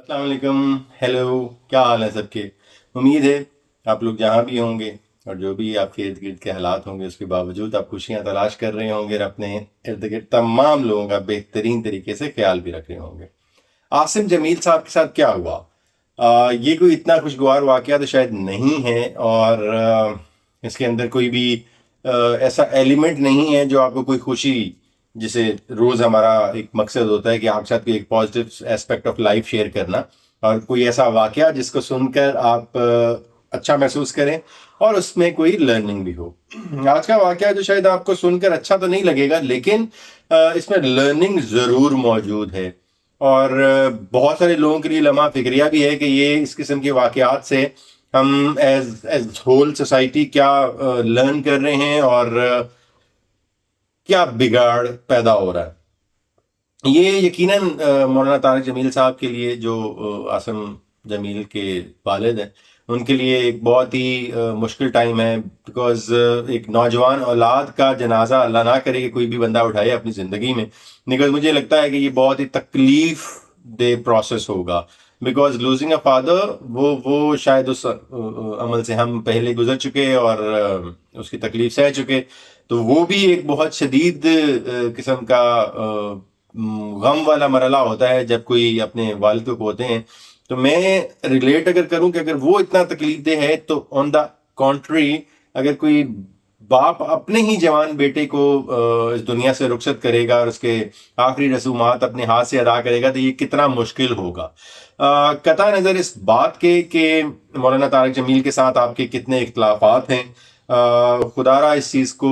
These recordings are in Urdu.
السلام علیکم. ہیلو. کیا حال ہے سب کے؟ امید ہے آپ لوگ جہاں بھی ہوں گے اور جو بھی آپ کے ارد گرد کے حالات ہوں گے اس کے باوجود آپ خوشیاں تلاش کر رہے ہوں گے اور اپنے ارد گرد تمام لوگوں کا بہترین طریقے سے خیال بھی رکھ رہے ہوں گے. عاصم جمیل صاحب کے ساتھ کیا ہوا؟ یہ کوئی اتنا خوشگوار واقعہ تو شاید نہیں ہے، اور اس کے اندر کوئی بھی ایسا ایلیمنٹ نہیں ہے جو آپ کو کوئی خوشی، جسے روز ہمارا ایک مقصد ہوتا ہے کہ آپ کے ساتھ کوئی ایک positive aspect of life share کرنا، اور کوئی ایسا واقعہ جس کو سن کر آپ اچھا محسوس کریں اور اس میں کوئی لرننگ بھی ہو. آج کا واقعہ جو شاید آپ کو سن کر اچھا تو نہیں لگے گا، لیکن اس میں لرننگ ضرور موجود ہے. اور بہت سارے لوگوں کے لیے لمحہ فکریہ بھی ہے کہ یہ اس قسم کے واقعات سے ہم ایز ہول سوسائٹی کیا لرن کر رہے ہیں اور کیا بگاڑ پیدا ہو رہا ہے. یہ یقیناً مولانا طارق جمیل صاحب کے لیے، جو عاصم جمیل کے والد ہیں، ان کے لیے ایک بہت ہی مشکل ٹائم ہے، بیکاز ایک نوجوان اولاد کا جنازہ اللہ نہ کرے کہ کوئی بھی بندہ اٹھائے اپنی زندگی میں، بیکاز مجھے لگتا ہے کہ یہ بہت ہی تکلیف دہ پروسیس ہوگا. بیکاز لوزنگ اے فادر، وہ شاید اس عمل سے ہم پہلے گزر چکے اور اس کی تکلیف سہ چکے، تو وہ بھی ایک بہت شدید قسم کا غم والا مرحلہ ہوتا ہے جب کوئی اپنے والد کو کھوتے ہیں. تو میں ریلیٹ اگر کروں کہ اگر وہ اتنا تکلیف دہ ہے، تو آن دا کانٹری اگر کوئی باپ اپنے ہی جوان بیٹے کو اس دنیا سے رخصت کرے گا اور اس کے آخری رسومات اپنے ہاتھ سے ادا کرے گا، تو یہ کتنا مشکل ہوگا. قطع نظر اس بات کے کہ مولانا طارق جمیل کے ساتھ آپ کے کتنے اختلافات ہیں، خدا را اس چیز کو،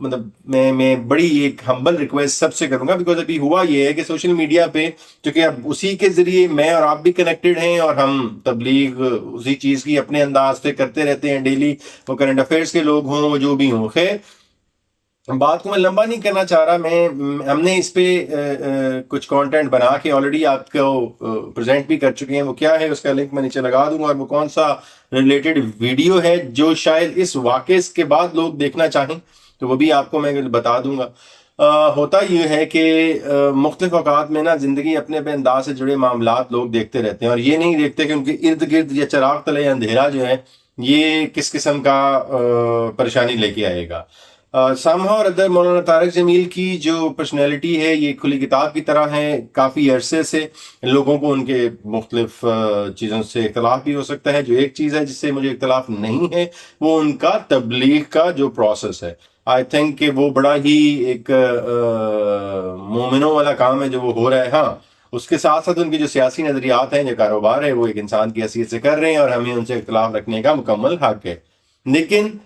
مطلب میں بڑی ایک ہمبل ریکویسٹ سب سے کروں گا، بیکاز ابھی ہوا یہ ہے کہ سوشل میڈیا پہ چونکہ اب اسی کے ذریعے میں اور آپ بھی کنیکٹڈ ہیں، اور ہم تبلیغ اسی چیز کی اپنے انداز سے کرتے رہتے ہیں ڈیلی، وہ کرنٹ افیئرس کے لوگ ہوں، وہ جو بھی ہوں. خیر، بات کو میں لمبا نہیں کرنا چاہ رہا. ہم نے اس پہ کچھ کانٹینٹ بنا کے آلریڈی آپ کو پریزنٹ بھی کر چکے ہیں. وہ کیا ہے، اس کا لنک میں نیچے لگا دوں گا، اور وہ کون سا ریلیٹڈ ویڈیو ہے جو شاید اس واقعے کے بعد لوگ دیکھنا چاہیں، تو وہ بھی آپ کو میں بتا دوں گا. ہوتا یہ ہے کہ مختلف اوقات میں نا زندگی اپنے اپنے انداز سے جڑے معاملات لوگ دیکھتے رہتے ہیں، اور یہ نہیں دیکھتے کہ ان کے ارد گرد یا چراغ تلے اندھیرا جو ہے یہ کس قسم کا پریشانی لے کے آئے گا. سامہ اور ادر مولانا طارق جمیل کی جو پرسنالٹی ہے یہ کھلی کتاب کی طرح ہے. کافی عرصے سے لوگوں کو ان کے مختلف چیزوں سے اختلاف بھی ہو سکتا ہے. جو ایک چیز ہے جس سے مجھے اختلاف نہیں ہے، وہ ان کا تبلیغ کا جو پروسیس ہے. آئی تھنک کہ وہ بڑا ہی ایک مومنوں والا کام ہے جو وہ ہو رہا ہے. ہاں، اس کے ساتھ ساتھ ان کے جو سیاسی نظریات ہیں، جو کاروبار ہے، وہ ایک انسان کی حیثیت سے کر رہے ہیں، اور ہمیں ان سے اختلاف رکھنے کا مکمل حق ہے. لیکن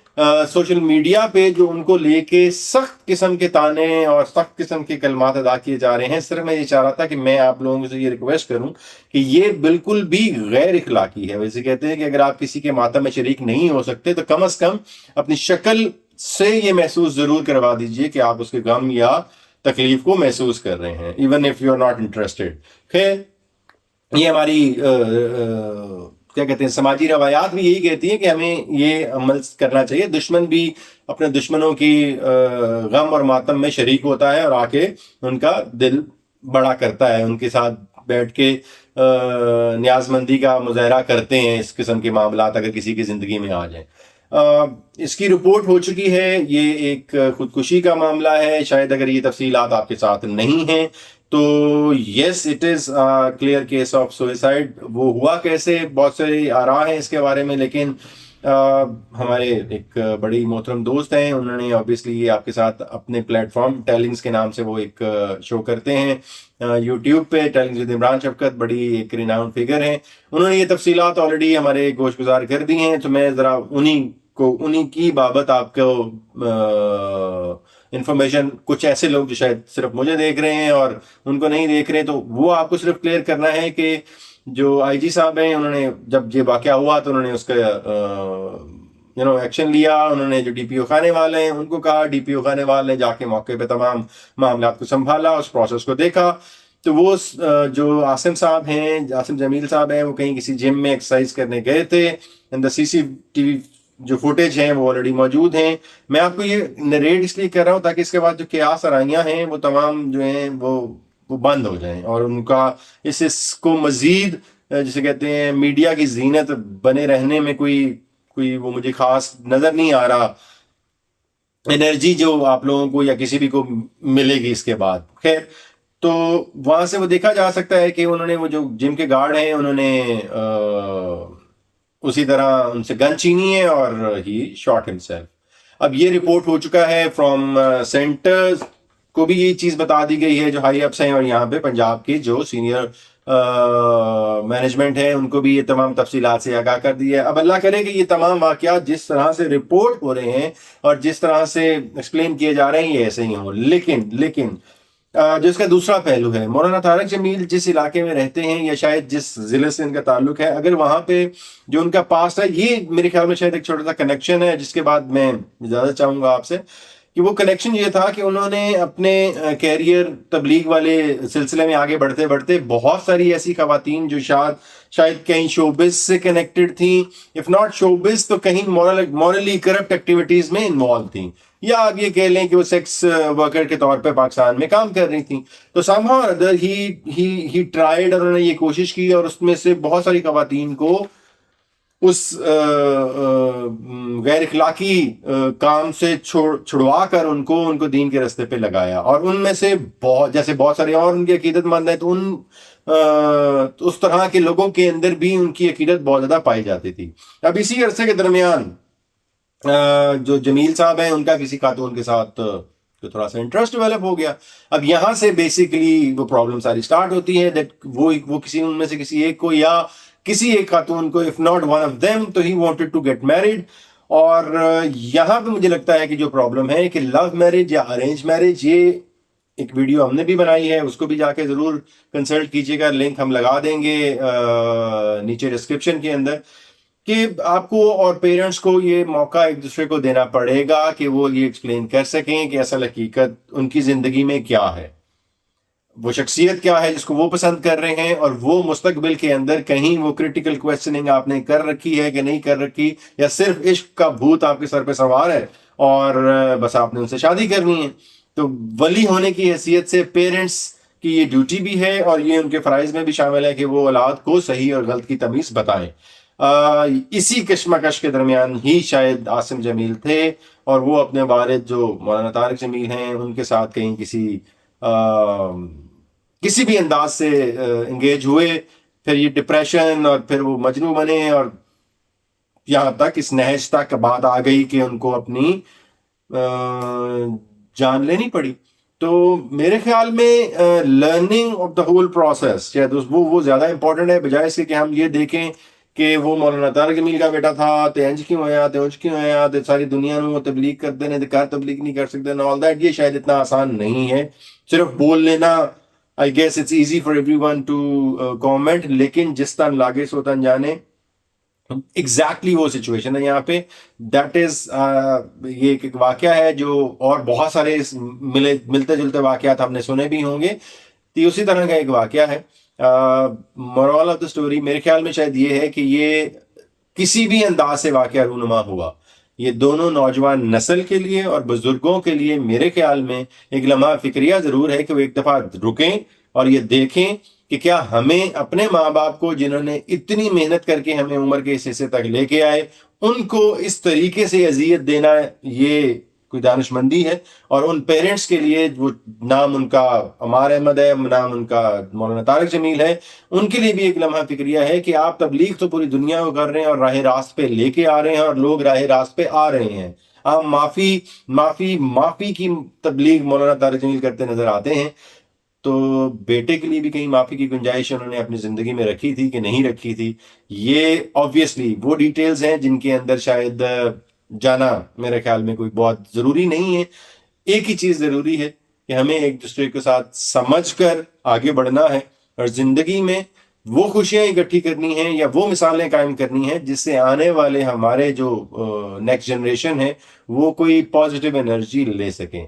سوشل میڈیا پہ جو ان کو لے کے سخت قسم کے تانے اور سخت قسم کے کلمات ادا کیے جا رہے ہیں، صرف میں یہ چاہ رہا تھا کہ میں آپ لوگوں سے یہ ریکویسٹ کروں کہ یہ بالکل بھی غیر اخلاقی ہے. ویسے کہتے ہیں کہ اگر آپ کسی کے ماتم میں شریک نہیں ہو سکتے تو کم از کم اپنی شکل سے یہ محسوس ضرور کروا دیجئے کہ آپ اس کے غم یا تکلیف کو محسوس کر رہے ہیں، even if you are not interested. خیر، یہ ہماری کیا کہتے ہیں، سماجی روایات بھی یہی کہتی ہیں کہ ہمیں یہ عمل کرنا چاہیے. دشمن بھی اپنے دشمنوں کی غم اور ماتم میں شریک ہوتا ہے، اور آ کے ان کا دل بڑا کرتا ہے، ان کے ساتھ بیٹھ کے نیاز مندی کا مظاہرہ کرتے ہیں. اس قسم کے معاملات اگر کسی کی زندگی میں آ جائیں، اس کی رپورٹ ہو چکی ہے. یہ ایک خودکشی کا معاملہ ہے. شاید اگر یہ تفصیلات آپ کے ساتھ نہیں ہیں تو yes it is clear case of suicide. وہ ہوا کیسے، بہت سے آراء ہیں اس کے بارے میں، لیکن ہمارے ایک بڑی محترم دوست ہیں، انہوں نے obviously یہ آپ کے ساتھ اپنے پلیٹ فارم ٹیلنگز کے نام سے وہ ایک شو کرتے ہیں یوٹیوب پہ، ٹیلنگز ود عمران شفقت، بڑی ایک ریناؤنڈ فگر ہیں. انہوں نے یہ تفصیلات آلریڈی ہمارے گوش گزار کر دی ہیں، تو میں ذرا انہی کی بابت آپ کو انفارمیشن، کچھ ایسے لوگ جو شاید صرف مجھے دیکھ رہے ہیں اور ان کو نہیں دیکھ رہے، تو وہ آپ کو صرف کلیئر کرنا ہے کہ جو آئی جی صاحب ہیں، انہوں نے جب یہ واقعہ ہوا تو انہوں نے اس کا ایکشن لیا. انہوں نے جو ڈی پی او خانے والے ہیں ان کو کہا، ڈی پی او خانے والے نے جا کے موقع پہ تمام معاملات کو سنبھالا، اس پروسیس کو دیکھا. تو وہ جو عاصم صاحب ہیں، عاصم جمیل صاحب ہیں، وہ کہیں کسی جم میں ایکسرسائز کرنے گئے تھے. سی سی ٹی وی جو فوٹیج ہیں وہ آلریڈی موجود ہیں. میں آپ کو یہ نریٹ اس لیے کر رہا ہوں تاکہ اس کے بعد جو قیاس آرائیاں ہیں وہ تمام جو ہیں وہ بند ہو جائیں، اور ان کا اس کو مزید جسے کہتے ہیں میڈیا کی زینت بنے رہنے میں کوئی وہ مجھے خاص نظر نہیں آ رہا انرجی جو آپ لوگوں کو یا کسی بھی کو ملے گی اس کے بعد. خیر، تو وہاں سے وہ دیکھا جا سکتا ہے کہ انہوں نے وہ جو جم کے گارڈ ہیں انہوں نے اسی طرح ان سے گن چھینی ہے اور ہی شاٹ ہمسیلف. اب یہ رپورٹ ہو چکا ہے فرام سینٹرز کو بھی یہ چیز بتا دی گئی ہے جو ہائی اپس ہیں، اور یہاں پہ پنجاب کے جو سینئر مینجمنٹ ہے ان کو بھی یہ تمام تفصیلات سے آگاہ کر دیا ہے. اب اللہ کرے کہ یہ تمام واقعات جس طرح سے رپورٹ ہو رہے ہیں اور جس طرح سے ایکسپلین کیے جا رہے ہیں یہ ایسے ہی ہوں. لیکن جو اس کا دوسرا پہلو ہے، مولانا طارق جمیل جس علاقے میں رہتے ہیں یا شاید جس ضلع سے ان کا تعلق ہے، اگر وہاں پہ جو ان کا پاسٹ ہے، یہ میرے خیال میں شاید ایک چھوٹا سا کنیکشن ہے جس کے بعد میں اجازت چاہوں گا آپ سے کہ وہ کنیکشن یہ تھا کہ انہوں نے اپنے کیریئر تبلیغ والے سلسلے میں آگے بڑھتے بڑھتے بہت ساری ایسی خواتین جو شاید کہیں شوبز سے کنیکٹڈ تھیں، اف ناٹ شوبز تو کہیں مورلی کرپٹ ایکٹیویٹیز میں انوالو تھیں، یا آپ یہ کہہ لیں کہ وہ سیکس ورکر کے طور پہ پاکستان میں کام کر رہی تھیں. تو somehow or other he tried، اور انہوں نے یہ کوشش کی اور اس میں سے بہت ساری خواتین کو اس غیر اخلاقی کام سے چھڑوا کر ان کو دین کے راستے پہ لگایا. اور ان میں سے بہت سارے اور ان کی عقیدت مند ہیں، تو اس طرح کے لوگوں کے اندر بھی ان کی عقیدت بہت زیادہ پائی جاتی تھی. اب اسی عرصے کے درمیان جو جمیل صاحب ہیں ان کا کسی خاتون کے ساتھ تو تھوڑا سا انٹرسٹ ڈیولپ ہو گیا. اب یہاں سے بیسیکلی وہ پرابلم ساری سٹارٹ ہوتی ہے دیٹ وہ کسی ان میں سے کسی ایک کو یا کسی ایک خاتون کو if not one of them تو he wanted to get married. اور یہاں پہ مجھے لگتا ہے کہ جو پرابلم ہے کہ لو میرج یا ارینج میرج، یہ ایک ویڈیو ہم نے بھی بنائی ہے، اس کو بھی جا کے ضرور کنسلٹ کیجیے گا، لنک ہم لگا دیں گے نیچے ڈسکرپشن کے اندر، کہ آپ کو اور پیرنٹس کو یہ موقع ایک دوسرے کو دینا پڑے گا کہ وہ یہ ایکسپلین کر سکیں کہ اصل حقیقت ان کی زندگی میں کیا ہے، وہ شخصیت کیا ہے جس کو وہ پسند کر رہے ہیں، اور وہ مستقبل کے اندر کہیں وہ کرٹیکل کویسچننگ آپ نے کر رکھی ہے کہ نہیں کر رکھی، یا صرف عشق کا بھوت آپ کے سر پہ سوار ہے اور بس آپ نے ان سے شادی کرنی ہے. تو ولی ہونے کی حیثیت سے پیرنٹس کی یہ ڈیوٹی بھی ہے اور یہ ان کے فرائض میں بھی شامل ہے کہ وہ اولاد کو صحیح اور غلط کی تمیز بتائیں. اسی کشمکش کے درمیان ہی شاید عاصم جمیل تھے، اور وہ اپنے والد جو مولانا طارق جمیل ہیں ان کے ساتھ کہیں کسی بھی انداز سے انگیج ہوئے. پھر یہ ڈپریشن اور پھر وہ مجنوں بنے، اور یہاں تک اس نہج تک بات آ گئی کہ ان کو اپنی جان لینی پڑی. تو میرے خیال میں learning of the whole process شاید وہ زیادہ امپورٹنٹ ہے، بجائے اس کے کہ ہم یہ دیکھیں کہ وہ مولانا طارق جمیل کا بیٹا تھا تے انج کیوں ہویا تے انج کیوں ہویا تے ساری دنیا نو تبلیغ کرتے نے تے کار تبلیغ نہیں کر سکتے نا آل دیٹ. یہ شاید اتنا آسان نہیں ہے صرف بول لینا. I guess it's easy for everyone to comment, لیکن جس طرح لاگے سوتن جانے ایگزیکٹلی وہ سچویشن ہے یہاں پہ. دیٹ از یہ ایک واقعہ ہے جو اور بہت سارے ملتے جلتے واقعات ہم نے سنے بھی ہوں گے. تو اسی طرح کا ایک واقعہ ہے. مورال آف دا اسٹوری میرے خیال میں شاید یہ ہے کہ یہ کسی بھی انداز سے واقعہ رونما ہوا، یہ دونوں نوجوان نسل کے لیے اور بزرگوں کے لیے میرے خیال میں ایک لمحہ فکریہ ضرور ہے کہ وہ ایک دفعہ رکیں اور یہ دیکھیں کہ کیا ہمیں اپنے ماں باپ کو جنہوں نے اتنی محنت کر کے ہمیں عمر کے اس حصے تک لے کے آئے، ان کو اس طریقے سے اذیت دینا یہ کوئی دانش مندی ہے. اور ان پیرنٹس کے لیے وہ نام ان کا عمار احمد ہے، نام ان کا مولانا طارق جمیل ہے، ان کے لیے بھی ایک لمحہ فکریہ ہے کہ آپ تبلیغ تو پوری دنیا کو کر رہے ہیں اور راہ راست پہ لے کے آ رہے ہیں اور لوگ راہ راست پہ آ رہے ہیں. آپ معافی کی تبلیغ مولانا طارق جمیل کرتے نظر آتے ہیں، تو بیٹے کے لیے بھی کہیں معافی کی گنجائش انہوں نے اپنی زندگی میں رکھی تھی کہ نہیں رکھی تھی، یہ آبویسلی وہ ڈیٹیلز ہیں جن کے اندر شاید جانا میرے خیال میں کوئی بہت ضروری نہیں ہے. ایک ہی چیز ضروری ہے کہ ہمیں ایک دوسرے کے ساتھ سمجھ کر آگے بڑھنا ہے اور زندگی میں وہ خوشیاں اکٹھی کرنی ہیں یا وہ مثالیں قائم کرنی ہیں جس سے آنے والے ہمارے جو نیکسٹ جنریشن ہے وہ کوئی پازیٹیو انرجی لے سکیں.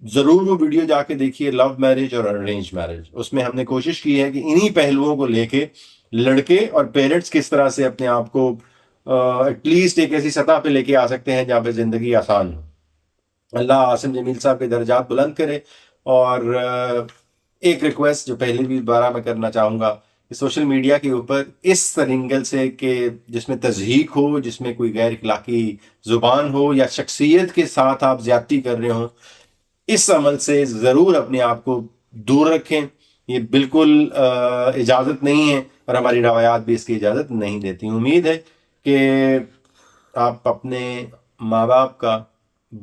ضرور وہ ویڈیو جا کے دیکھیے، لو میرج اور ارینج میرج. اس میں ہم نے کوشش کی ہے کہ انہی پہلوؤں کو لے کے لڑکے اور پیرنٹس کس طرح سے اپنے آپ کو ایٹ لیسٹ ایک ایسی سطح پہ لے کے آ سکتے ہیں جہاں پہ زندگی آسان ہو. اللہ عاصم جمیل صاحب کے درجات بلند کرے. اور ایک ریکویسٹ جو پہلے بھی دوبارہ میں کرنا چاہوں گا کہ سوشل میڈیا کے اوپر اس اینگل سے کہ جس میں تضحیق ہو، جس میں کوئی غیر اخلاقی زبان ہو یا شخصیت کے ساتھ آپ زیادتی کر رہے ہوں، اس عمل سے ضرور اپنے آپ کو دور رکھیں. یہ بالکل اجازت نہیں ہے اور ہماری روایات بھی اس کی اجازت نہیں دیتی. امید ہے کہ آپ اپنے ماں باپ کا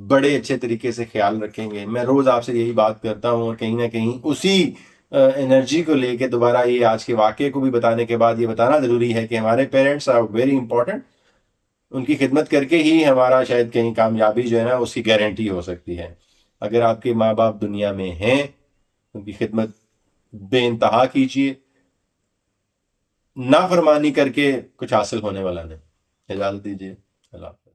بڑے اچھے طریقے سے خیال رکھیں گے. میں روز آپ سے یہی بات کرتا ہوں اور کہیں نہ کہیں اسی انرجی کو لے کے دوبارہ یہ آج کے واقعے کو بھی بتانے کے بعد یہ بتانا ضروری ہے کہ ہمارے پیرنٹس آر ویری امپورٹنٹ. ان کی خدمت کر کے ہی ہمارا شاید کہیں کامیابی جو ہے نا اس کی گارنٹی ہو سکتی ہے. اگر آپ کے ماں باپ دنیا میں ہیں، ان کی خدمت بے انتہا کیجیے. نافرمانی کر کے کچھ حاصل ہونے والا نہیں. اجازت دیجیے. اللہ حافظ.